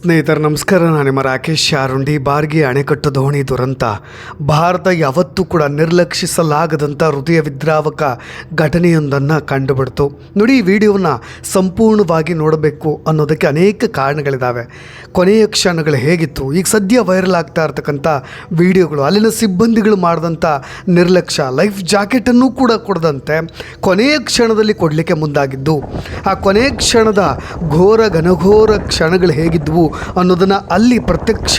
ಸ್ನೇಹಿತರೆ ನಮಸ್ಕಾರ. ನಾನು ನಿಮ್ಮ ರಾಕೇಶ್ ಶಾರುಂಡಿ. ಬಾರ್ಗಿ ಅಣೆಕಟ್ಟು ದೋಣಿ ದುರಂತ ಭಾರತ ಯಾವತ್ತೂ ಕೂಡ ನಿರ್ಲಕ್ಷಿಸಲಾಗದಂಥ ಹೃದಯ ವಿದ್ರಾವಕ ಘಟನೆಯೊಂದನ್ನು ಕಂಡುಬಿಡ್ತು. ನೋಡಿ, ಈ ವಿಡಿಯೋವನ್ನು ಸಂಪೂರ್ಣವಾಗಿ ನೋಡಬೇಕು ಅನ್ನೋದಕ್ಕೆ ಅನೇಕ ಕಾರಣಗಳಿದ್ದಾವೆ. ಕೊನೆಯ ಕ್ಷಣಗಳು ಹೇಗಿತ್ತು, ಈಗ ಸದ್ಯ ವೈರಲ್ ಆಗ್ತಾ ಇರ್ತಕ್ಕಂಥ ವಿಡಿಯೋಗಳು, ಅಲ್ಲಿನ ಸಿಬ್ಬಂದಿಗಳು ಮಾಡಿದಂಥ ನಿರ್ಲಕ್ಷ್ಯ, ಲೈಫ್ ಜಾಕೆಟನ್ನು ಕೂಡ ಕೊಡದಂತೆ ಕೊನೆಯ ಕ್ಷಣದಲ್ಲಿ ಕೊಡಲಿಕ್ಕೆ ಮುಂದಾಗಿದ್ದು, ಆ ಕೊನೆಯ ಕ್ಷಣದ ಘನಘೋರ ಕ್ಷಣಗಳು ಹೇಗಿದ್ದವು ಅನ್ನೋದನ್ನು ಅಲ್ಲಿ ಪ್ರತ್ಯಕ್ಷ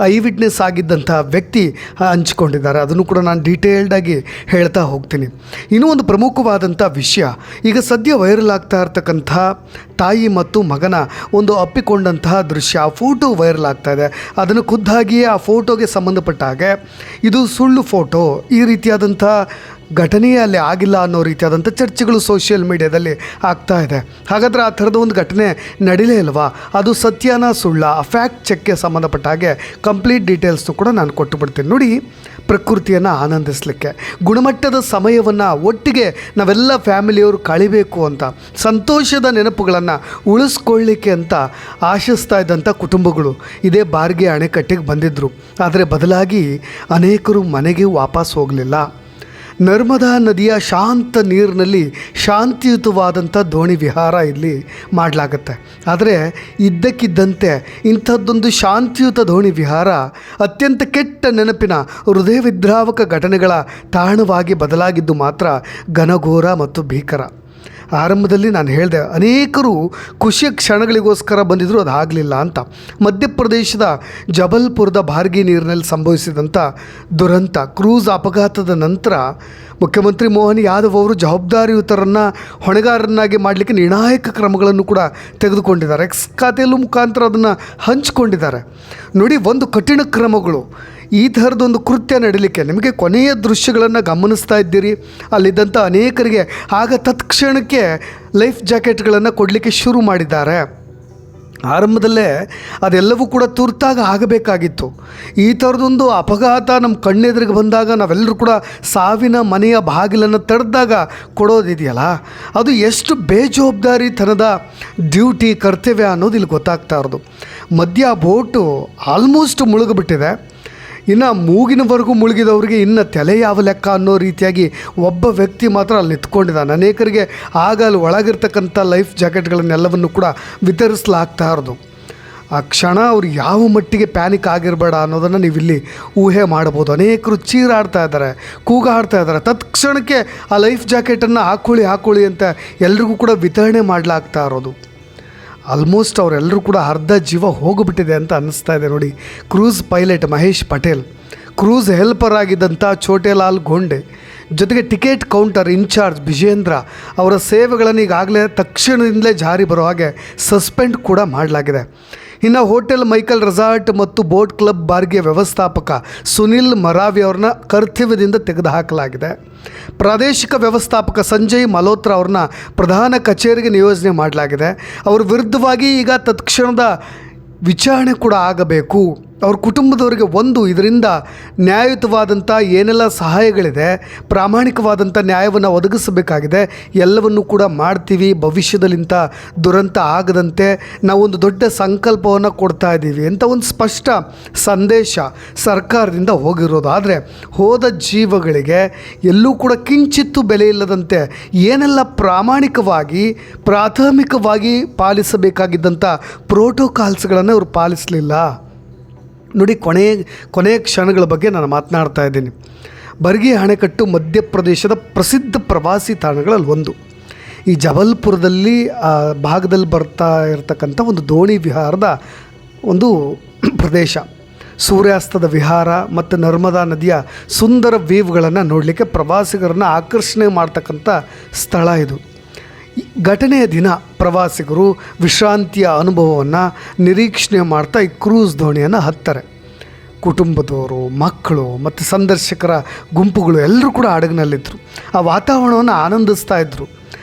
ಐ ವಿಟ್ನೆಸ್ ಆಗಿದ್ದಂಥ ವ್ಯಕ್ತಿ ಹಂಚಿಕೊಂಡಿದ್ದಾರೆ. ಅದನ್ನು ಕೂಡ ನಾನು ಡೀಟೇಲ್ಡಾಗಿ ಹೇಳ್ತಾ ಹೋಗ್ತೀನಿ. ಇನ್ನೂ ಒಂದು ಪ್ರಮುಖವಾದಂಥ ವಿಷಯ, ಈಗ ಸದ್ಯ ವೈರಲ್ ಆಗ್ತಾ ಇರ್ತಕ್ಕಂಥ ತಾಯಿ ಮತ್ತು ಮಗನ ಒಂದು ಅಪ್ಪಿಕೊಂಡಂತಹ ದೃಶ್ಯ, ಆ ಫೋಟೋ ವೈರಲ್ ಆಗ್ತಾ ಇದೆ. ಅದನ್ನು ಖುದ್ದಾಗಿಯೇ ಆ ಫೋಟೋಗೆ ಸಂಬಂಧಪಟ್ಟ ಹಾಗೆ ಇದು ಸುಳ್ಳು ಫೋಟೋ, ಈ ರೀತಿಯಾದಂಥ ಘಟನೆಯೇ ಅಲ್ಲಿ ಆಗಿಲ್ಲ ಅನ್ನೋ ರೀತಿಯಾದಂಥ ಚರ್ಚೆಗಳು ಸೋಷಿಯಲ್ ಮೀಡಿಯಾದಲ್ಲಿ ಆಗ್ತಾ ಇದೆ. ಹಾಗಾದರೆ ಆ ಥರದ ಒಂದು ಘಟನೆ ನಡೀಲೇ ಇಲ್ವಾ, ಅದು ಸತ್ಯನ ಸುಳ್ಳ, ಆ ಫ್ಯಾಕ್ಟ್ ಚೆಕ್ಗೆ ಸಂಬಂಧಪಟ್ಟ ಹಾಗೆ ಕಂಪ್ಲೀಟ್ ಡೀಟೇಲ್ಸ್ನು ಕೂಡ ನಾನು ಕೊಟ್ಟು ಬಿಡ್ತೀನಿ. ನೋಡಿ, ಪ್ರಕೃತಿಯನ್ನು ಆನಂದಿಸಲಿಕ್ಕೆ, ಗುಣಮಟ್ಟದ ಸಮಯವನ್ನು ಒಟ್ಟಿಗೆ ನಾವೆಲ್ಲ ಫ್ಯಾಮಿಲಿಯವರು ಕಳಿಬೇಕು ಅಂತ, ಸಂತೋಷದ ನೆನಪುಗಳನ್ನು ಉಳಿಸ್ಕೊಳ್ಳಿಕ್ಕೆ ಅಂತ ಆಶಿಸ್ತಾ ಇದ್ದಂಥ ಕುಟುಂಬಗಳು ಇದೇ ಬಾರ್ಗಿ ಅಣೆಕಟ್ಟಿಗೆ ಬಂದಿದ್ದರು. ಆದರೆ ಬದಲಾಗಿ ಅನೇಕರು ಮನೆಗೆ ವಾಪಸ್ ಹೋಗಲಿಲ್ಲ. ನರ್ಮದಾ ನದಿಯ ಶಾಂತ ನೀರಿನಲ್ಲಿ ಶಾಂತಿಯುತವಾದಂಥ ದೋಣಿ ವಿಹಾರ ಇಲ್ಲಿ ಮಾಡಲಾಗತ್ತೆ. ಆದರೆ ಇದ್ದಕ್ಕಿದ್ದಂತೆ ಇಂಥದ್ದೊಂದು ಶಾಂತಿಯುತ ದೋಣಿ ವಿಹಾರ ಅತ್ಯಂತ ಕೆಟ್ಟ ನೆನಪಿನ ಹೃದಯ ವಿದ್ರಾವಕ ಘಟನೆಗಳ ತಾಣವಾಗಿ ಬದಲಾಗಿದ್ದು ಮಾತ್ರ ಘನಘೋರ ಮತ್ತು ಭೀಕರ. ಆರಂಭದಲ್ಲಿ ನಾನು ಹೇಳಿದೆ, ಅನೇಕರು ಖುಷಿಯ ಕ್ಷಣಗಳಿಗೋಸ್ಕರ ಬಂದಿದ್ದರು, ಅದು ಆಗಲಿಲ್ಲ ಅಂತ. ಮಧ್ಯಪ್ರದೇಶದ ಜಬಲ್ಪುರದ ಬಾರ್ಗಿ ನೀರಿನಲ್ಲಿ ಸಂಭವಿಸಿದಂಥ ದುರಂತ, ಕ್ರೂಸ್ ಅಪಘಾತದ ನಂತರ ಮುಖ್ಯಮಂತ್ರಿ ಮೋಹನ್ ಯಾದವ್ ಅವರು ಜವಾಬ್ದಾರಿಯುತರನ್ನು ಹೊಣೆಗಾರರನ್ನಾಗಿ ಮಾಡಲಿಕ್ಕೆ ನಿರ್ಣಾಯಕ ಕ್ರಮಗಳನ್ನು ಕೂಡ ತೆಗೆದುಕೊಂಡಿದ್ದಾರೆ. ಎಕ್ಸ್ ಖಾತೆಯಲ್ಲೂ ಮುಖಾಂತರ ಅದನ್ನು ಹಂಚಿಕೊಂಡಿದ್ದಾರೆ. ನೋಡಿ, ಒಂದು ಕಠಿಣ ಕ್ರಮಗಳು, ಈ ಥರದೊಂದು ಕೃತ್ಯ ನಡೀಲಿಕ್ಕೆ ನಿಮಗೆ ಕೊನೆಯ ದೃಶ್ಯಗಳನ್ನು ಗಮನಿಸ್ತಾ ಇದ್ದೀರಿ. ಅಲ್ಲಿದ್ದಂಥ ಅನೇಕರಿಗೆ ಆಗ ತತ್ಕ್ಷಣಕ್ಕೆ ಲೈಫ್ ಜಾಕೆಟ್ಗಳನ್ನು ಕೊಡಲಿಕ್ಕೆ ಶುರು ಮಾಡಿದ್ದಾರೆ. ಆರಂಭದಲ್ಲೇ ಅದೆಲ್ಲವೂ ಕೂಡ ತುರ್ತಾಗಿ ಆಗಬೇಕಾಗಿತ್ತು. ಈ ಥರದೊಂದು ಅಪಘಾತ ನಮ್ಮ ಕಣ್ಣೆದುರಿಗೆ ಬಂದಾಗ ನಾವೆಲ್ಲರೂ ಕೂಡ ಸಾವಿನ ಮನೆಯ ಬಾಗಿಲನ್ನು ತಡೆದಾಗ ಕೊಡೋದಿದೆಯಲ್ಲ, ಅದು ಎಷ್ಟು ಬೇಜವಾಬ್ದಾರಿತನದ ಡ್ಯೂಟಿ, ಕರ್ತವ್ಯ ಅನ್ನೋದು ಇಲ್ಲಿ ಗೊತ್ತಾಗ್ತಾ ಇರೋದು. ಮಧ್ಯ ಬೋಟು ಆಲ್ಮೋಸ್ಟ್ ಮುಳುಗಿಬಿಟ್ಟಿದೆ. ಇನ್ನು ಮೂಗಿನವರೆಗೂ ಮುಳುಗಿದವ್ರಿಗೆ ಇನ್ನು ತಲೆ ಯಾವ ಲೆಕ್ಕ ಅನ್ನೋ ರೀತಿಯಾಗಿ ಒಬ್ಬ ವ್ಯಕ್ತಿ ಮಾತ್ರ ಅಲ್ಲಿ ನಿಂತ್ಕೊಂಡಿದ್ದಾನೆ. ಅನೇಕರಿಗೆ ಆಗ ಅಲ್ಲಿ ಒಳಗಿರ್ತಕ್ಕಂಥ ಲೈಫ್ ಜಾಕೆಟ್ಗಳನ್ನೆಲ್ಲವನ್ನು ಕೂಡ ವಿತರಿಸಲಾಗ್ತಾ ಇರೋದು. ಆ ಕ್ಷಣ ಅವ್ರು ಯಾವ ಮಟ್ಟಿಗೆ ಪ್ಯಾನಿಕ್ ಆಗಿರಬೇಡ ಅನ್ನೋದನ್ನು ನೀವಿಲ್ಲಿ ಊಹೆ ಮಾಡ್ಬೋದು. ಅನೇಕರು ಚೀರಾಡ್ತಾ ಇದ್ದಾರೆ, ಕೂಗಾಡ್ತಾ ಇದ್ದಾರೆ. ತತ್ಕ್ಷಣಕ್ಕೆ ಆ ಲೈಫ್ ಜಾಕೆಟನ್ನು ಹಾಕ್ಕೊಳ್ಳಿ ಅಂತ ಎಲ್ರಿಗೂ ಕೂಡ ವಿತರಣೆ ಮಾಡಲಾಗ್ತಾ ಇರೋದು. ಆಲ್ಮೋಸ್ಟ್ ಅವರೆಲ್ಲರೂ ಕೂಡ ಅರ್ಧ ಜೀವ ಹೋಗಿಬಿಟ್ಟಿದೆ ಅಂತ ಅನ್ನಿಸ್ತಾ ಇದೆ. ನೋಡಿ, cruise pilot Mahesh Patel, cruise helper ಆಗಿದ್ದಂಥ ಛೋಟೆಲಾಲ್ ಗೋಂಡೆ, ಜೊತೆಗೆ ಟಿಕೆಟ್ ಕೌಂಟರ್ ಇನ್ಚಾರ್ಜ್ ವಿಜೇಂದ್ರ ಅವರ ಸೇವೆಗಳನ್ನು ಈಗಾಗಲೇ ತಕ್ಷಣದಿಂದಲೇ ಜಾರಿ ಬರೋ ಹಾಗೆ ಸಸ್ಪೆಂಡ್ ಕೂಡ ಮಾಡಲಾಗಿದೆ. ಇನ್ನು ಹೋಟೆಲ್ ಮೈಕಲ್ ರೆಸಾರ್ಟ್ ಮತ್ತು ಬೋಟ್ ಕ್ಲಬ್ ಬಾರ್ಗಿಯ ವ್ಯವಸ್ಥಾಪಕ ಸುನಿಲ್ ಮರಾವಿ ಅವ್ರನ್ನ ಕರ್ತವ್ಯದಿಂದ ತೆಗೆದುಹಾಕಲಾಗಿದೆ. ಪ್ರಾದೇಶಿಕ ವ್ಯವಸ್ಥಾಪಕ ಸಂಜಯ್ ಮಲ್ಹೋತ್ರಾ ಅವ್ರನ್ನ ಪ್ರಧಾನ ಕಚೇರಿಗೆ ನಿಯೋಜನೆ ಮಾಡಲಾಗಿದೆ. ಅವ್ರ ವಿರುದ್ಧವಾಗಿ ಈಗ ತತ್ಕ್ಷಣದ ವಿಚಾರಣೆ ಕೂಡ ಆಗಬೇಕು. ಅವ್ರ ಕುಟುಂಬದವರಿಗೆ ಇದರಿಂದ ನ್ಯಾಯಯುತವಾದಂಥ ಏನೆಲ್ಲ ಸಹಾಯಗಳಿದೆ, ಪ್ರಾಮಾಣಿಕವಾದಂಥ ನ್ಯಾಯವನ್ನು ಒದಗಿಸಬೇಕಾಗಿದೆ, ಎಲ್ಲವನ್ನು ಕೂಡ ಮಾಡ್ತೀವಿ. ಭವಿಷ್ಯದಲ್ಲಿಂಥ ದುರಂತ ಆಗದಂತೆ ನಾವೊಂದು ದೊಡ್ಡ ಸಂಕಲ್ಪವನ್ನು ಕೊಡ್ತಾ ಇದ್ದೀವಿ ಅಂತ ಒಂದು ಸ್ಪಷ್ಟ ಸಂದೇಶ ಸರ್ಕಾರದಿಂದ ಹೋಗಿರೋದು. ಆದರೆ ಹೋದ ಜೀವಗಳಿಗೆ ಎಲ್ಲೂ ಕೂಡ ಕಿಂಚಿತ್ತೂ ಬೆಲೆ ಇಲ್ಲದಂತೆ ಏನೆಲ್ಲ ಪ್ರಾಥಮಿಕವಾಗಿ ಪಾಲಿಸಬೇಕಾಗಿದ್ದಂಥ ಪ್ರೋಟೋಕಾಲ್ಸ್ಗಳನ್ನು ಅವರು ಪಾಲಿಸಲಿಲ್ಲ. ನೋಡಿ, ಕೊನೆಯ ಕ್ಷಣಗಳ ಬಗ್ಗೆ ನಾನು ಮಾತನಾಡ್ತಾ ಇದ್ದೀನಿ. ಬರ್ಗಿ ಅಣೆಕಟ್ಟು ಮಧ್ಯಪ್ರದೇಶದ ಪ್ರಸಿದ್ಧ ಪ್ರವಾಸಿ ತಾಣಗಳಲ್ಲಿ ಒಂದು. ಈ ಜಬಲ್ಪುರದಲ್ಲಿ ಭಾಗದಲ್ಲಿ ಬರ್ತಾ ಇರತಕ್ಕಂಥ ಒಂದು ದೋಣಿ ವಿಹಾರದ ಒಂದು ಪ್ರದೇಶ. ಸೂರ್ಯಾಸ್ತದ ವಿಹಾರ ಮತ್ತು ನರ್ಮದಾ ನದಿಯ ಸುಂದರ ವೀವ್ಗಳನ್ನು ನೋಡಲಿಕ್ಕೆ ಪ್ರವಾಸಿಗರನ್ನು ಆಕರ್ಷಣೆ ಮಾಡ್ತಕ್ಕಂಥ ಸ್ಥಳ ಇದು. ಘಟನೆಯ ದಿನ ಪ್ರವಾಸಿಗರು ವಿಶ್ರಾಂತಿಯ ಅನುಭವವನ್ನು ನಿರೀಕ್ಷಣೆ ಮಾಡ್ತಾ ಈ ಕ್ರೂಸ್ ದೋಣಿಯನ್ನು ಹತ್ತಾರೆ. ಕುಟುಂಬದವರು, ಮಕ್ಕಳು ಮತ್ತು ಸಂದರ್ಶಕರ ಗುಂಪುಗಳು ಎಲ್ಲರೂ ಕೂಡ ಹಡಗಿನಲ್ಲಿದ್ದರು. ಆ ವಾತಾವರಣವನ್ನು ಆನಂದಿಸ್ತಾ ಇದ್ದರು.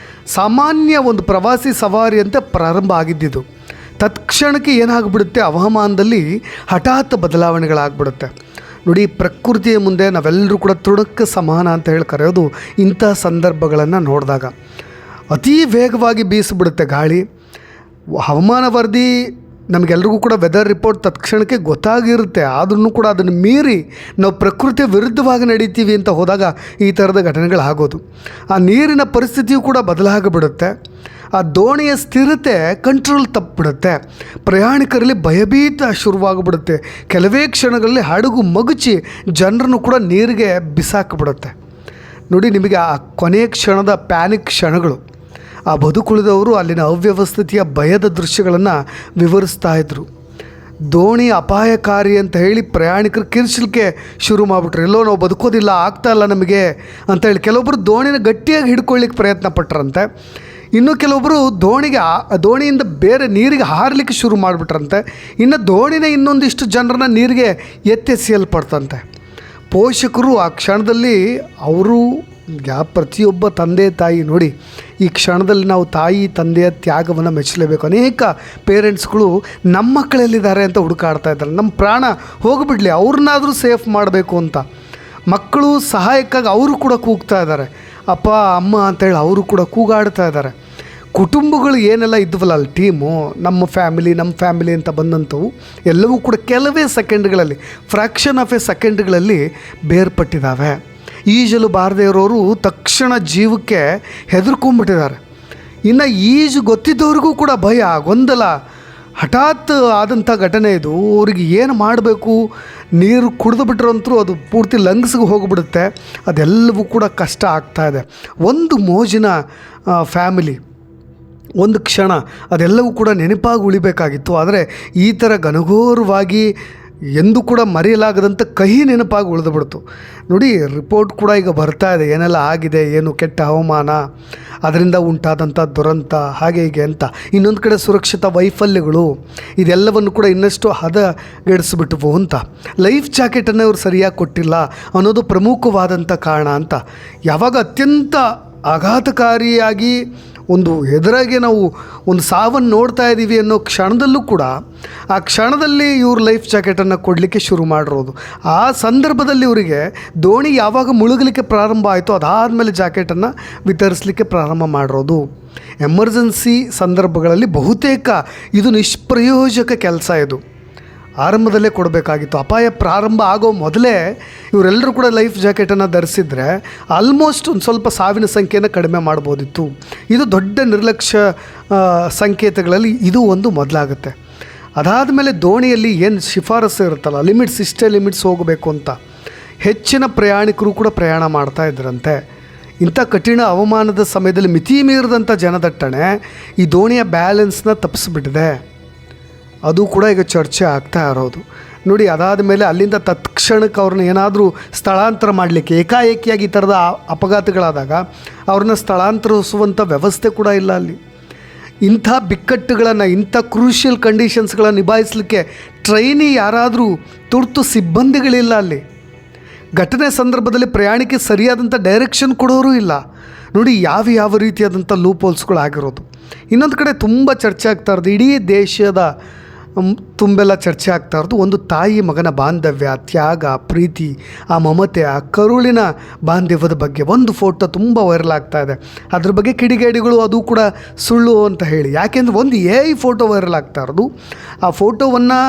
ಸಾಮಾನ್ಯ ಒಂದು ಪ್ರವಾಸಿ ಸವಾರಿಯಂತೆ ಪ್ರಾರಂಭ ಆಗಿದ್ದಿದ್ದು ತತ್ಕ್ಷಣಕ್ಕೆ ಏನಾಗ್ಬಿಡುತ್ತೆ, ಹವಾಮಾನದಲ್ಲಿ ಹಠಾತ್ ಬದಲಾವಣೆಗಳಾಗ್ಬಿಡುತ್ತೆ. ನೋಡಿ, ಪ್ರಕೃತಿಯ ಮುಂದೆ ನಾವೆಲ್ಲರೂ ಕೂಡ ತೃಣಕ್ಕೆ ಸಮಾನ ಅಂತ ಹೇಳಿ ಕರೆಯೋದು ಇಂಥ ಸಂದರ್ಭಗಳನ್ನು ನೋಡಿದಾಗ. ಅತೀ ವೇಗವಾಗಿ ಬೀಸಿಬಿಡುತ್ತೆ ಗಾಳಿ. ಹವಾಮಾನ ವರದಿ ನಮಗೆಲ್ರಿಗೂ ಕೂಡ ವೆದರ್ ರಿಪೋರ್ಟ್ ತತ್ಕ್ಷಣಕ್ಕೆ ಗೊತ್ತಾಗಿರುತ್ತೆ, ಆದ್ರೂ ಕೂಡ ಅದನ್ನು ಮೀರಿ ನಾವು ಪ್ರಕೃತಿಯ ವಿರುದ್ಧವಾಗಿ ನಡೀತೀವಿ ಅಂತ ಹೋದಾಗ ಈ ಥರದ ಘಟನೆಗಳಾಗೋದು. ಆ ನೀರಿನ ಪರಿಸ್ಥಿತಿಯು ಕೂಡ ಬದಲಾಗಿಬಿಡುತ್ತೆ. ಆ ದೋಣಿಯ ಸ್ಥಿರತೆ ಕಂಟ್ರೋಲ್ ತಪ್ಪಿಬಿಡುತ್ತೆ. ಪ್ರಯಾಣಿಕರಲ್ಲಿ ಭಯಭೀತ ಶುರುವಾಗ್ಬಿಡುತ್ತೆ. ಕೆಲವೇ ಕ್ಷಣಗಳಲ್ಲಿ ಹಡಗು ಮಗುಚಿ ಜನರನ್ನು ಕೂಡ ನೀರಿಗೆ ಬಿಸಾಕಿಬಿಡುತ್ತೆ. ನೋಡಿ, ನಿಮಗೆ ಆ ಕೊನೆಯ ಕ್ಷಣದ ಪ್ಯಾನಿಕ್ ಕ್ಷಣಗಳು. ಆ ಬದುಕುಳಿದವರು ಅಲ್ಲಿನ ಅವ್ಯವಸ್ಥಿತಿಯ ಭಯದ ದೃಶ್ಯಗಳನ್ನು ವಿವರಿಸ್ತಾ ಇದ್ದರು. ದೋಣಿ ಅಪಾಯಕಾರಿ ಅಂತ ಹೇಳಿ ಪ್ರಯಾಣಿಕರು ಕಿರ್ಚಲಿಕ್ಕೆ ಶುರು ಮಾಡಿಬಿಟ್ರು. ಎಲ್ಲೋ ನಾವು ಬದುಕೋದಿಲ್ಲ, ಆಗ್ತಾಯಿಲ್ಲ ನಮಗೆ ಅಂತ ಹೇಳಿ ಕೆಲವೊಬ್ಬರು ದೋಣಿನ ಗಟ್ಟಿಯಾಗಿ ಹಿಡ್ಕೊಳ್ಳಿಕ್ಕೆ ಪ್ರಯತ್ನ ಪಟ್ಟರಂತೆ. ಇನ್ನು ಕೆಲವೊಬ್ಬರು ದೋಣಿಯಿಂದ ಬೇರೆ ನೀರಿಗೆ ಹಾರಲಿಕ್ಕೆ ಶುರು ಮಾಡಿಬಿಟ್ರಂತೆ. ಇನ್ನು ದೋಣಿನ ಇನ್ನೊಂದಿಷ್ಟು ಜನರನ್ನ ನೀರಿಗೆ ಎತ್ತೆಸೆಯಲ್ಪಡ್ತಂತೆ. ಪೋಷಕರು ಆ ಕ್ಷಣದಲ್ಲಿ ಅವರು ಪ್ರತಿಯೊಬ್ಬ ತಂದೆ ತಾಯಿ ನೋಡಿ, ಈ ಕ್ಷಣದಲ್ಲಿ ನಾವು ತಾಯಿ ತಂದೆಯ ತ್ಯಾಗವನ್ನು ಮೆಚ್ಚಲೇಬೇಕು. ಅನೇಕ ಪೇರೆಂಟ್ಸ್ಗಳು ನಮ್ಮ ಮಕ್ಕಳಲ್ಲಿದ್ದಾರೆ ಅಂತ ಹುಡುಕಾಡ್ತಾ ಇದ್ದಾರೆ. ನಮ್ಮ ಪ್ರಾಣ ಹೋಗಿಬಿಡಲಿ, ಅವ್ರನ್ನಾದರೂ ಸೇಫ್ ಮಾಡಬೇಕು ಅಂತ. ಮಕ್ಕಳು ಸಹಾಯಕ್ಕಾಗಿ ಅವರು ಕೂಡ ಕೂಗ್ತಾ ಇದ್ದಾರೆ, ಅಪ್ಪ ಅಮ್ಮ ಅಂತೇಳಿ ಅವರು ಕೂಡ ಕೂಗಾಡ್ತಾ ಇದ್ದಾರೆ. ಕುಟುಂಬಗಳು ಏನೆಲ್ಲ ಇದ್ವಲ್ಲ ಅಲ್ಲಿ ಟೀಮು, ನಮ್ಮ ಫ್ಯಾಮಿಲಿ ಅಂತ ಬಂದಂಥವು ಎಲ್ಲವೂ ಕೂಡ ಕೆಲವೇ ಸೆಕೆಂಡ್ಗಳಲ್ಲಿ, ಫ್ರ್ಯಾಕ್ಷನ್ ಆಫ್ ಎ ಸೆಕೆಂಡ್ಗಳಲ್ಲಿ ಬೇರ್ಪಟ್ಟಿದ್ದಾವೆ. ಈಜಲು ಬಾರದೇ ಇರೋರು ತಕ್ಷಣ ಜೀವಕ್ಕೆ ಹೆದರ್ಕೊಂಡ್ಬಿಟ್ಟಿದ್ದಾರೆ. ಇನ್ನು ಈಜು ಗೊತ್ತಿದ್ದವ್ರಿಗೂ ಕೂಡ ಭಯ, ಗೊಂದಲ, ಹಠಾತ್ ಆದಂಥ ಘಟನೆ ಇದು. ಅವ್ರಿಗೆ ಏನು ಮಾಡಬೇಕು, ನೀರು ಕುಡಿದು ಬಿಟ್ರಂತರೂ ಅದು ಪೂರ್ತಿ ಲಂಗ್ಸ್ಗೆ ಹೋಗಿಬಿಡುತ್ತೆ. ಅದೆಲ್ಲವೂ ಕೂಡ ಕಷ್ಟ ಆಗ್ತಾಯಿದೆ. ಒಂದು ಮೋಜಿನ ಫ್ಯಾಮಿಲಿ, ಒಂದು ಕ್ಷಣ ಅದೆಲ್ಲವೂ ಕೂಡ ನೆನಪಾಗಿ ಉಳಿಬೇಕಾಗಿತ್ತು. ಆದರೆ ಈ ಥರ ಘನಘೋರವಾಗಿ ಎಂದೂ ಕೂಡ ಮರೆಯಲಾಗದಂಥ ಕಹಿ ನೆನಪಾಗಿ ಉಳಿದುಬಿಡ್ತು. ನೋಡಿ, ರಿಪೋರ್ಟ್ ಕೂಡ ಈಗ ಬರ್ತಾ ಇದೆ, ಏನೆಲ್ಲ ಆಗಿದೆ, ಏನು ಕೆಟ್ಟ ಹವಾಮಾನ, ಅದರಿಂದ ಉಂಟಾದಂಥ ದುರಂತ, ಹಾಗೆ ಹೀಗೆ ಅಂತ. ಇನ್ನೊಂದು ಕಡೆ ಸುರಕ್ಷಿತ ವೈಫಲ್ಯಗಳು, ಇದೆಲ್ಲವನ್ನು ಕೂಡ ಇನ್ನಷ್ಟು ಹದಗೆಡಿಸ್ಬಿಟ್ವು ಅಂತ. ಲೈಫ್ ಜಾಕೆಟನ್ನು ಇವರು ಸರಿಯಾಗಿ ಕೊಟ್ಟಿಲ್ಲ ಅನ್ನೋದು ಪ್ರಮುಖವಾದಂಥ ಕಾರಣ ಅಂತ. ಯಾವಾಗ ಅತ್ಯಂತ ಆಘಾತಕಾರಿಯಾಗಿ ಒಂದು ಎದುರಾಗೆ ನಾವು ಒಂದು ಸಾವನ್ನು ನೋಡ್ತಾ ಇದ್ದೀವಿ ಅನ್ನೋ ಕ್ಷಣದಲ್ಲೂ ಕೂಡ ಆ ಕ್ಷಣದಲ್ಲಿ ಇವರು ಲೈಫ್ ಜಾಕೆಟನ್ನು ಕೊಡಲಿಕ್ಕೆ ಶುರು ಮಾಡಿರೋದು. ಆ ಸಂದರ್ಭದಲ್ಲಿ ಇವರಿಗೆ ದೋಣಿ ಯಾವಾಗ ಮುಳುಗಲಿಕ್ಕೆ ಪ್ರಾರಂಭ ಆಯಿತು ಅದಾದಮೇಲೆ ಜಾಕೆಟನ್ನು ವಿತರಿಸಲಿಕ್ಕೆ ಪ್ರಾರಂಭ ಮಾಡಿರೋದು. ಎಮರ್ಜೆನ್ಸಿ ಸಂದರ್ಭಗಳಲ್ಲಿ ಬಹುತೇಕ ಇದು ನಿಷ್ಪ್ರಯೋಜಕ ಕೆಲಸ. ಇದು ಆರಂಭದಲ್ಲೇ ಕೊಡಬೇಕಾಗಿತ್ತು. ಅಪಾಯ ಪ್ರಾರಂಭ ಆಗೋ ಮೊದಲೇ ಇವರೆಲ್ಲರೂ ಕೂಡ ಲೈಫ್ ಜಾಕೆಟನ್ನು ಧರಿಸಿದರೆ ಆಲ್ಮೋಸ್ಟ್ ಒಂದು ಸ್ವಲ್ಪ ಸಾವಿನ ಸಂಖ್ಯೆಯನ್ನು ಕಡಿಮೆ ಮಾಡ್ಬೋದಿತ್ತು. ಇದು ದೊಡ್ಡ ನಿರ್ಲಕ್ಷ್ಯ ಸಂಕೇತಗಳಲ್ಲಿ ಇದು ಒಂದು ಮೊದಲಾಗುತ್ತೆ. ಅದಾದಮೇಲೆ ದೋಣಿಯಲ್ಲಿ ಏನು ಶಿಫಾರಸು ಇರುತ್ತಲ್ಲ, ಇಷ್ಟೇ ಲಿಮಿಟ್ಸ್ ಹೋಗಬೇಕು ಅಂತ ಹೆಚ್ಚಿನ ಪ್ರಯಾಣಿಕರು ಕೂಡ ಪ್ರಯಾಣ ಮಾಡ್ತಾ ಇದ್ರಂತೆ. ಇಂಥ ಕಠಿಣ ಹವಾಮಾನದ ಸಮಯದಲ್ಲಿ ಮಿತಿ ಮೀರಿದಂಥ ಜನದಟ್ಟಣೆ ಈ ದೋಣಿಯ ಬ್ಯಾಲೆನ್ಸ್ನ ತಪ್ಪಿಸ್ಬಿಟ್ಟಿದೆ. ಅದು ಕೂಡ ಈಗ ಚರ್ಚೆ ಆಗ್ತಾ ಇರೋದು. ನೋಡಿ, ಅದಾದ ಮೇಲೆ ಅಲ್ಲಿಂದ ತತ್ಕ್ಷಣಕ್ಕೆ ಅವ್ರನ್ನ ಏನಾದರೂ ಸ್ಥಳಾಂತರ ಮಾಡಲಿಕ್ಕೆ, ಏಕಾಏಕಿಯಾಗಿ ಈ ಥರದ ಅಪಘಾತಗಳಾದಾಗ ಅವ್ರನ್ನ ಸ್ಥಳಾಂತರಿಸುವಂಥ ವ್ಯವಸ್ಥೆ ಕೂಡ ಇಲ್ಲ ಅಲ್ಲಿ. ಇಂಥ ಬಿಕ್ಕಟ್ಟುಗಳನ್ನು, ಇಂಥ ಕ್ರೂಷಿಯಲ್ ಕಂಡೀಷನ್ಸ್ಗಳನ್ನು ನಿಭಾಯಿಸಲಿಕ್ಕೆ ಟ್ರೈನಿ ಯಾರಾದರೂ ತುರ್ತು ಸಿಬ್ಬಂದಿಗಳಿಲ್ಲ ಅಲ್ಲಿ. ಘಟನೆ ಸಂದರ್ಭದಲ್ಲಿ ಪ್ರಯಾಣಿಕೆ ಸರಿಯಾದಂಥ ಡೈರೆಕ್ಷನ್ ಕೊಡೋರು ಇಲ್ಲ. ನೋಡಿ, ಯಾವ ರೀತಿಯಾದಂಥ ಲೂಪ್ ಹೋಲ್ಸ್ಗಳಾಗಿರೋದು. ಇನ್ನೊಂದು ಕಡೆ ತುಂಬ ಚರ್ಚೆ ಆಗ್ತಾ ಇರೋದು, ಇಡೀ ದೇಶದ ತುಂಬೆಲ್ಲ ಚರ್ಚೆ ಆಗ್ತಾ ಇರೋದು ಒಂದು ತಾಯಿ ಮಗನ ಬಾಂಧವ್ಯ, ತ್ಯಾಗ, ಪ್ರೀತಿ, ಆ ಮಮತೆ, ಆ ಕರುಳಿನ ಬಾಂಧವ್ಯದ ಬಗ್ಗೆ ಒಂದು ಫೋಟೋ ತುಂಬ ವೈರಲ್ ಆಗ್ತಾ ಇದೆ. ಅದ್ರ ಬಗ್ಗೆ ಕಿಡಿಗೇಡಿಗಳು ಅದು ಕೂಡ ಸುಳ್ಳು ಅಂತ ಹೇಳಿ, ಯಾಕೆಂದರೆ ಒಂದು ಫೋಟೋ ವೈರಲ್ ಆಗ್ತಾ ಇರೋದು. ಆ ಫೋಟೋವನ್ನು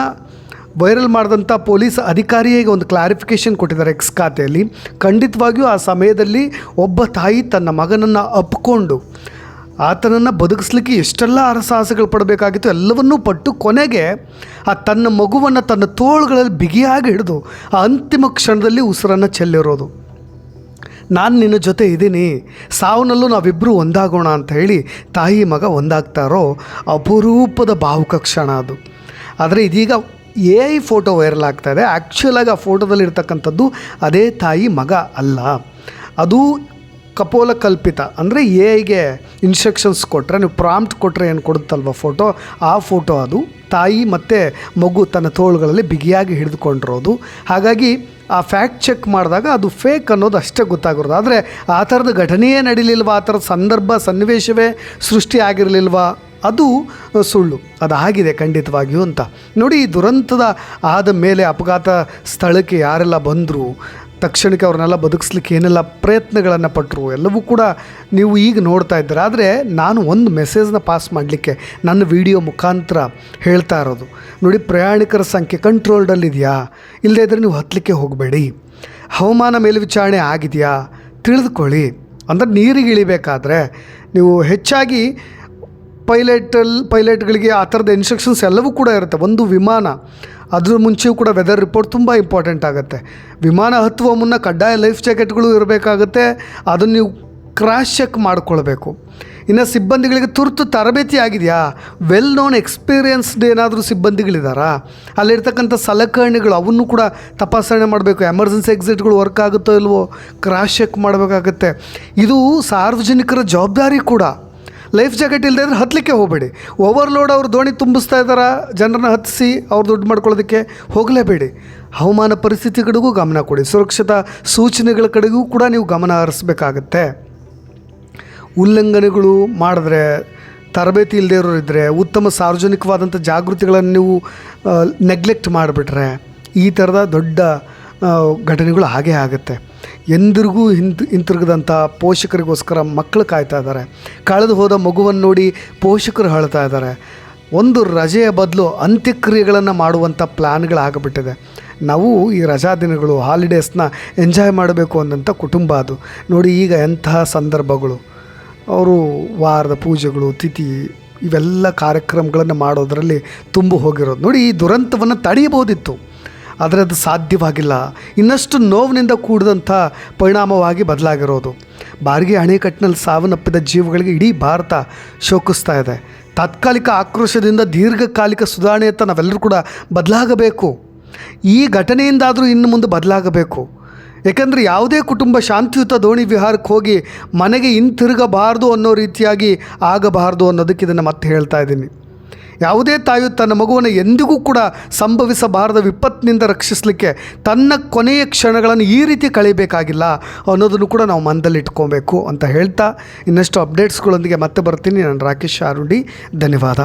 ವೈರಲ್ ಮಾಡಿದಂಥ ಪೊಲೀಸ್ ಅಧಿಕಾರಿಯೇ ಒಂದು ಕ್ಲಾರಿಫಿಕೇಷನ್ ಕೊಟ್ಟಿದ್ದಾರೆ ಎಕ್ಸ್ ಖಾತೆಯಲ್ಲಿ. ಖಂಡಿತವಾಗಿಯೂ ಆ ಸಮಯದಲ್ಲಿ ಒಬ್ಬ ತಾಯಿ ತನ್ನ ಮಗನನ್ನು ಅಪ್ಕೊಂಡು ಆತನನ್ನು ಬದುಕಿಸ್ಲಿಕ್ಕೆ ಎಷ್ಟೆಲ್ಲ ಹರಸಾಹಸಗಳು ಪಡಬೇಕಾಗಿತ್ತು, ಎಲ್ಲವನ್ನೂ ಪಟ್ಟು ಕೊನೆಗೆ ಆ ತನ್ನ ಮಗುವನ್ನು ತನ್ನ ತೋಳುಗಳಲ್ಲಿ ಬಿಗಿಯಾಗಿ ಹಿಡಿದು ಆ ಅಂತಿಮ ಕ್ಷಣದಲ್ಲಿ ಉಸಿರನ್ನು ಚೆಲ್ಲಿರೋದು. ನಾನು ನಿನ್ನ ಜೊತೆ ಇದ್ದೀನಿ, ಸಾವನಲ್ಲೂ ನಾವಿಬ್ಬರು ಒಂದಾಗೋಣ ಅಂತ ಹೇಳಿ ತಾಯಿ ಮಗ ಒಂದಾಗ್ತಾರೋ ಅಪರೂಪದ ಭಾವುಕ ಕ್ಷಣ ಅದು. ಆದರೆ ಇದೀಗ ಫೋಟೋ ವೈರಲ್ ಆಗ್ತಾಯಿದೆ. ಆ್ಯಕ್ಚುಲಾಗಿ ಆ ಫೋಟೋದಲ್ಲಿರ್ತಕ್ಕಂಥದ್ದು ಅದೇ ತಾಯಿ ಮಗ ಅಲ್ಲ, ಅದು ಕಪೋಲ ಕಲ್ಪಿತ. ಅಂದರೆ ಎಐಗೆ ಇನ್ಸ್ಟ್ರಕ್ಷನ್ಸ್ ಕೊಟ್ಟರೆ, ನೀವು ಪ್ರಾಂಪ್ಟ್ ಕೊಟ್ಟರೆ ಏನು ಕೊಡುತ್ತಲ್ವ ಫೋಟೋ, ಆ ಫೋಟೋ ಅದು. ತಾಯಿ ಮತ್ತು ಮಗು ತನ್ನ ತೋಳುಗಳಲ್ಲಿ ಬಿಗಿಯಾಗಿ ಹಿಡಿದುಕೊಂಡಿರೋದು. ಹಾಗಾಗಿ ಆ ಫ್ಯಾಕ್ಟ್ ಚೆಕ್ ಮಾಡಿದಾಗ ಅದು ಫೇಕ್ ಅನ್ನೋದು ಅಷ್ಟೇ ಗೊತ್ತಾಗಿರೋದು. ಆದರೆ ಆ ಥರದ ಘಟನೆಯೇ ನಡೀಲಿಲ್ವಾ, ಆ ಥರದ ಸಂದರ್ಭ ಸನ್ನಿವೇಶವೇ ಸೃಷ್ಟಿ ಆಗಿರಲಿಲ್ವಾ, ಅದು ಸುಳ್ಳು. ಅದಾಗಿದೆ ಖಂಡಿತವಾಗಿಯೂ ಅಂತ. ನೋಡಿ, ಈ ದುರಂತದ ಆದ ಮೇಲೆ ಅಪಘಾತ ಸ್ಥಳಕ್ಕೆ ಯಾರೆಲ್ಲ ಬಂದರು, ತಕ್ಷಣಕ್ಕೆ ಅವ್ರನ್ನೆಲ್ಲ ಬದುಕಿಸ್ಲಿಕ್ಕೆ ಏನೆಲ್ಲ ಪ್ರಯತ್ನಗಳನ್ನು ಪಟ್ಟರು ಎಲ್ಲವೂ ಕೂಡ ನೀವು ಈಗ ನೋಡ್ತಾ ಇದ್ದೀರ. ಆದರೆ ನಾನು ಒಂದು ಮೆಸೇಜ್ನ ಪಾಸ್ ಮಾಡಲಿಕ್ಕೆ ನನ್ನ ವಿಡಿಯೋ ಮುಖಾಂತರ ಹೇಳ್ತಾ ಇರೋದು, ನೋಡಿ, ಪ್ರಯಾಣಿಕರ ಸಂಖ್ಯೆ ಕಂಟ್ರೋಲ್ಡಲ್ಲಿದೆಯಾ, ಇಲ್ಲದೇ ಇದ್ದರೆ ನೀವು ಹತ್ತಲಿಕ್ಕೆ ಹೋಗಬೇಡಿ. ಹವಾಮಾನ ಮೇಲ್ವಿಚಾರಣೆ ಆಗಿದೆಯಾ ತಿಳಿದುಕೊಳ್ಳಿ. ಅಂದರೆ ನೀರಿಗೆ ಇಳಿಬೇಕಾದ್ರೆ ನೀವು ಹೆಚ್ಚಾಗಿ ಪೈಲಟ್ಗಳಿಗೆ ಆ ಥರದ ಇನ್ಸ್ಟ್ರಕ್ಷನ್ಸ್ ಎಲ್ಲವೂ ಕೂಡ ಇರುತ್ತೆ. ಒಂದು ವಿಮಾನ ಅದ್ರ ಮುಂಚೆಯೂ ಕೂಡ ವೆದರ್ ರಿಪೋರ್ಟ್ ತುಂಬ ಇಂಪಾರ್ಟೆಂಟ್ ಆಗುತ್ತೆ. ವಿಮಾನ ಹತ್ತುವ ಮುನ್ನ ಕಡ್ಡಾಯ ಲೈಫ್ ಜಾಕೆಟ್ಗಳು ಇರಬೇಕಾಗುತ್ತೆ. ಅದನ್ನು ನೀವು ಕ್ರಾಶ್ ಚೆಕ್ ಮಾಡಿಕೊಳ್ಬೇಕು. ಇನ್ನು ಸಿಬ್ಬಂದಿಗಳಿಗೆ ತುರ್ತು ತರಬೇತಿ ಆಗಿದೆಯಾ, ವೆಲ್ ನೋನ್ ಎಕ್ಸ್ಪೀರಿಯನ್ಸ್ಡ್ ಏನಾದರೂ ಸಿಬ್ಬಂದಿಗಳಿದ್ದಾರಾ, ಅಲ್ಲಿರ್ತಕ್ಕಂಥ ಸಲಕರಣೆಗಳು ಅವನ್ನು ಕೂಡ ತಪಾಸಣೆ ಮಾಡಬೇಕು. ಎಮರ್ಜೆನ್ಸಿ ಎಕ್ಸಿಟ್ಗಳು ವರ್ಕ್ ಆಗುತ್ತೋ ಇಲ್ವೋ ಕ್ರಾಶ್ ಚೆಕ್ ಮಾಡಬೇಕಾಗತ್ತೆ. ಇದು ಸಾರ್ವಜನಿಕರ ಜವಾಬ್ದಾರಿ ಕೂಡ. ಲೈಫ್ ಜಾಕೆಟ್ ಇಲ್ಲದೆ ಇದ್ರೆ ಹತ್ತಲಿಕ್ಕೆ ಹೋಗಬೇಡಿ. ಓವರ್ಲೋಡ್ ಅವ್ರು ದೋಣಿ ತುಂಬಿಸ್ತಾ ಇದ್ದಾರಾ, ಜನರನ್ನ ಹತ್ತಿಸಿ ಅವ್ರು ದುಡ್ಡು ಮಾಡ್ಕೊಳ್ಳೋದಕ್ಕೆ ಹೋಗಲೇಬೇಡಿ. ಹವಾಮಾನ ಪರಿಸ್ಥಿತಿ ಕಡೆಗೂ ಗಮನ ಕೊಡಿ. ಸುರಕ್ಷತಾ ಸೂಚನೆಗಳ ಕಡೆಗೂ ಕೂಡ ನೀವು ಗಮನ ಹರಿಸ್ಬೇಕಾಗತ್ತೆ. ಉಲ್ಲಂಘನೆಗಳು ಮಾಡಿದ್ರೆ, ತರಬೇತಿ ಇಲ್ಲದೇ ಇರೋರು ಇದ್ದರೆ, ಉತ್ತಮ ಸಾರ್ವಜನಿಕವಾದಂಥ ಜಾಗೃತಿಗಳನ್ನು ನೀವು ನೆಗ್ಲೆಕ್ಟ್ ಮಾಡಿಬಿಟ್ರೆ ಈ ಥರದ ದೊಡ್ಡ ಘಟನೆಗಳು ಹಾಗೇ ಆಗುತ್ತೆ. ಎಂದಿರಿಗೂ ಹಿಂತಿರುಗದಂಥ ಪೋಷಕರಿಗೋಸ್ಕರ ಮಕ್ಕಳು ಕಾಯ್ತಾ ಇದ್ದಾರೆ. ಕಳೆದು ಹೋದ ಮಗುವನ್ನು ನೋಡಿ ಪೋಷಕರು ಹೇಳ್ತಾ ಇದ್ದಾರೆ. ಒಂದು ರಜೆಯ ಬದಲು ಅಂತ್ಯಕ್ರಿಯೆಗಳನ್ನು ಮಾಡುವಂಥ ಪ್ಲ್ಯಾನ್ಗಳಾಗಿಬಿಟ್ಟಿದೆ. ನಾವು ಈ ರಜಾ ದಿನಗಳು ಹಾಲಿಡೇಸ್ನ ಎಂಜಾಯ್ ಮಾಡಬೇಕು ಅಂದಂಥ ಕುಟುಂಬ ಅದು. ನೋಡಿ ಈಗ ಎಂತಹ ಸಂದರ್ಭಗಳು, ಅವರು ವಾರದ ಪೂಜೆಗಳು, ತಿಥಿ, ಇವೆಲ್ಲ ಕಾರ್ಯಕ್ರಮಗಳನ್ನು ಮಾಡೋದರಲ್ಲಿ ತುಂಬಿ ಹೋಗಿರೋದು. ನೋಡಿ, ಈ ದುರಂತವನ್ನು ತಡೆಯಬಹುದಿತ್ತು, ಆದರೆ ಅದು ಸಾಧ್ಯವಾಗಿಲ್ಲ. ಇನ್ನಷ್ಟು ನೋವಿನಿಂದ ಕೂಡಿದಂಥ ಪರಿಣಾಮವಾಗಿ ಬದಲಾಗಿರೋದು. ಬಾರ್ಗಿ ಅಣೆಕಟ್ಟಿನಲ್ಲಿ ಸಾವನ್ನಪ್ಪಿದ ಜೀವಗಳಿಗೆ ಇಡೀ ಭಾರತ ಶೋಕಿಸ್ತಾ ಇದೆ. ತಾತ್ಕಾಲಿಕ ಆಕ್ರೋಶದಿಂದ ದೀರ್ಘಕಾಲಿಕ ಸುಧಾರಣೆಯತ್ತ ನಾವೆಲ್ಲರೂ ಕೂಡ ಬದಲಾಗಬೇಕು. ಈ ಘಟನೆಯಿಂದಾದರೂ ಇನ್ನು ಮುಂದೆ ಬದಲಾಗಬೇಕು. ಏಕೆಂದರೆ ಯಾವುದೇ ಕುಟುಂಬ ಶಾಂತಿಯುತ ದೋಣಿ ವಿಹಾರಕ್ಕೆ ಹೋಗಿ ಮನೆಗೆ ಹಿಂತಿರುಗಬಾರ್ದು ಅನ್ನೋ ರೀತಿಯಾಗಿ ಆಗಬಾರ್ದು ಅನ್ನೋದಕ್ಕೆ ಇದನ್ನು ಮತ್ತೆ ಹೇಳ್ತಾ ಇದ್ದೀನಿ. ಯಾವುದೇ ತಾಯಿಯು ತನ್ನ ಮಗುವನ್ನು ಎಂದಿಗೂ ಕೂಡ ಸಂಭವಿಸಬಾರದ ವಿಪತ್ತಿನಿಂದ ರಕ್ಷಿಸಲಿಕ್ಕೆ ತನ್ನ ಕೊನೆಯ ಕ್ಷಣಗಳನ್ನು ಈ ರೀತಿ ಕಳೀಬೇಕಾಗಿಲ್ಲ ಅನ್ನೋದನ್ನು ಕೂಡ ನಾವು ಮನದಲ್ಲಿ ಇಟ್ಕೊಬೇಕು ಅಂತ ಹೇಳ್ತಾ ಇನ್ನಷ್ಟು ಅಪ್ಡೇಟ್ಸ್ಗಳೊಂದಿಗೆ ಮತ್ತೆ ಬರ್ತೀನಿ. ನಾನು ರಾಕೇಶ್ ಆರುಡಿ. ಧನ್ಯವಾದ.